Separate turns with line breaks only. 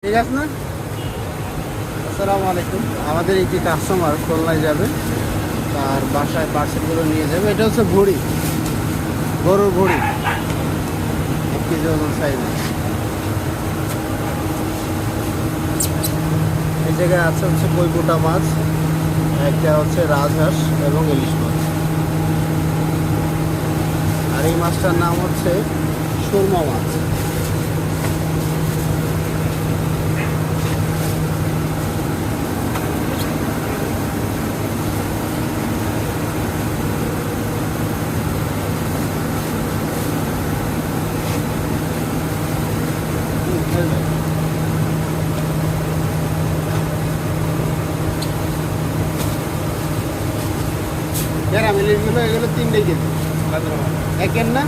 ঠিক আছে না? আসসালামু আলাইকুম। আমাদের একটি কাস্টমার খুলনায় যাবে, তার বাসায় পার্সেলগুলো নিয়ে যাবে। এটা হচ্ছে ভুড়ি, গরুর ভুড়ি, 1 কেজি ওজন সাইজে। এই জায়গায় আছে হচ্ছে কৈপুটা মাছ, একটা হচ্ছে রাজহাঁস এবং ইলিশ মাছ। আর এই মাছটার নাম হচ্ছে সুরমা মাছ। এগুলো 3 কেজি একের না।